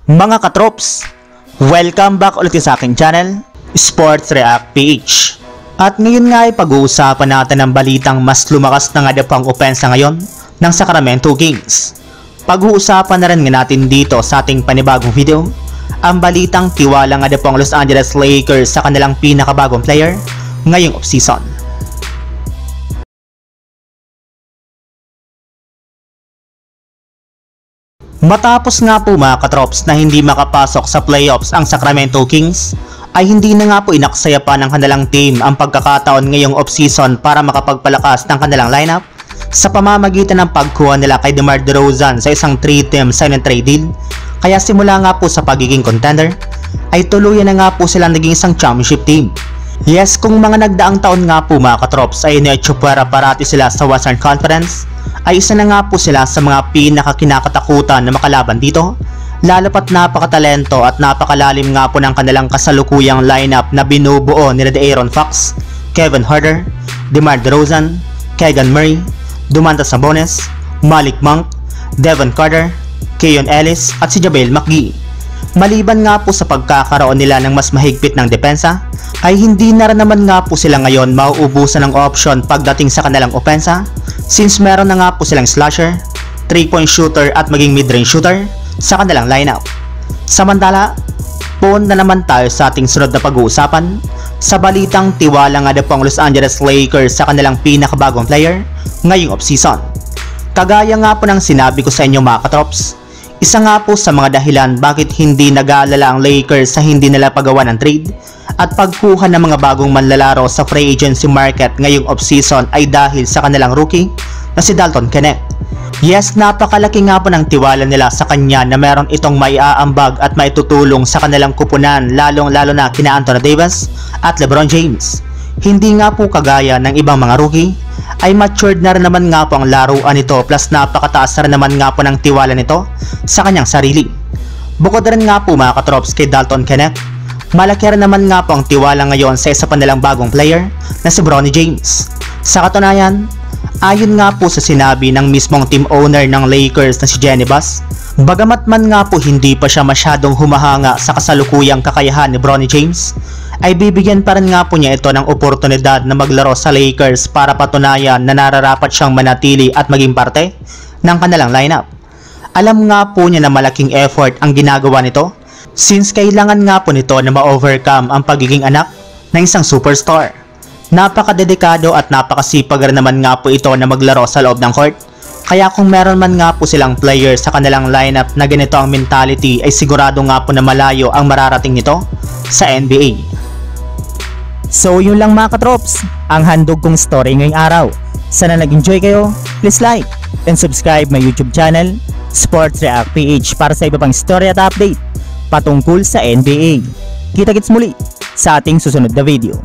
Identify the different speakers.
Speaker 1: Mga katrops, welcome back ulit sa aking channel, Sports React PH. At ngayon nga ay pag-uusapan natin ang balitang mas lumakas na nga pang opensa ngayon ng Sacramento Kings. Pag-uusapan na rin nga natin dito sa ating panibagong video, ang balitang tiwala nga po ang Los Angeles Lakers sa kanilang pinakabagong player ngayong offseason. Matapos nga po mga katrops na hindi makapasok sa playoffs ang Sacramento Kings, ay hindi na nga po inaksaya pa ng kanilang team ang pagkakataon ngayong offseason para makapagpalakas ng kanilang lineup sa pamamagitan ng pagkuha nila kay DeMar DeRozan sa isang 3-team sign and trade deal. Kaya simula nga po sa pagiging contender, ay tuluyan na nga po silang naging isang championship team. Yes, kung mga nagdaang taon nga po mga katrops ay iniatsyupwera parati sila sa Western Conference, ay isa na nga po sila sa mga pinakakinakatakutan na makalaban dito, lalo pat napakatalento at napakalalim nga po ng kanilang kasalukuyang lineup na binubuo nila De'Aaron Fox, Kevin Huerter, DeMar DeRozan, Keegan Murray, Domantas Sabonis, Malik Monk, Devin Carter, Keon Ellis at si JaVale McGee. Maliban nga po sa pagkakaroon nila ng mas mahigpit ng depensa, ay hindi na rin naman nga po sila ngayon mauubusan ng option pagdating sa kanilang opensa, since meron na nga po silang slasher, 3-point shooter at maging mid-range shooter sa kanilang lineup. Samantala, puon na naman tayo sa ating sunod na pag-uusapan sa balitang tiwala nga po ang Los Angeles Lakers sa kanilang pinakabagong player ngayong offseason. Kagaya nga po ng sinabi ko sa inyo mga katrops, isa nga po sa mga dahilan bakit hindi nag-aalala ang Lakers sa hindi nila pagawa ng trade at pagkuha ng mga bagong manlalaro sa free agency market ngayong offseason ay dahil sa kanilang rookie na si Dalton Knecht. Yes, napakalaki nga po ng tiwala nila sa kanya na meron itong maiaambag at maitutulong sa kanilang kupunan, lalo na kina Anthony Davis at LeBron James. Hindi nga po kagaya ng ibang mga rookie, ay matured na rin naman nga po ang laruan nito, plus napakataas na rin naman nga po ng tiwala nito sa kanyang sarili. Bukod rin nga po mga katrops kay Dalton Knecht, malaki rin naman nga po ang tiwala ngayon sa isa pa nilang bagong player na si Bronny James. Sa katunayan, ayon nga po sa sinabi ng mismong team owner ng Lakers na si Jeanie Buss, bagamat man nga po hindi pa siya masyadong humahanga sa kasalukuyang kakayahan ni Bronny James, ay bibigyan pa rin nga po niya ito ng oportunidad na maglaro sa Lakers para patunayan na nararapat siyang manatili at maging parte ng kanilang lineup. Alam nga po niya na malaking effort ang ginagawa nito, since kailangan nga po nito na ma-overcome ang pagiging anak ng isang superstar. Napakadedikado at napakasipag rin naman nga po ito na maglaro sa loob ng court. Kaya kung meron man nga po silang players sa kanilang lineup na ganito ang mentality, ay sigurado nga po na malayo ang mararating nito sa NBA. So yun lang mga katrops, ang handog kong story ngayong araw. Sana nag-enjoy kayo, please like and subscribe my YouTube channel, Sports React PH, para sa iba pang story at update patungkol sa NBA. Kita-kits muli sa ating susunod na video.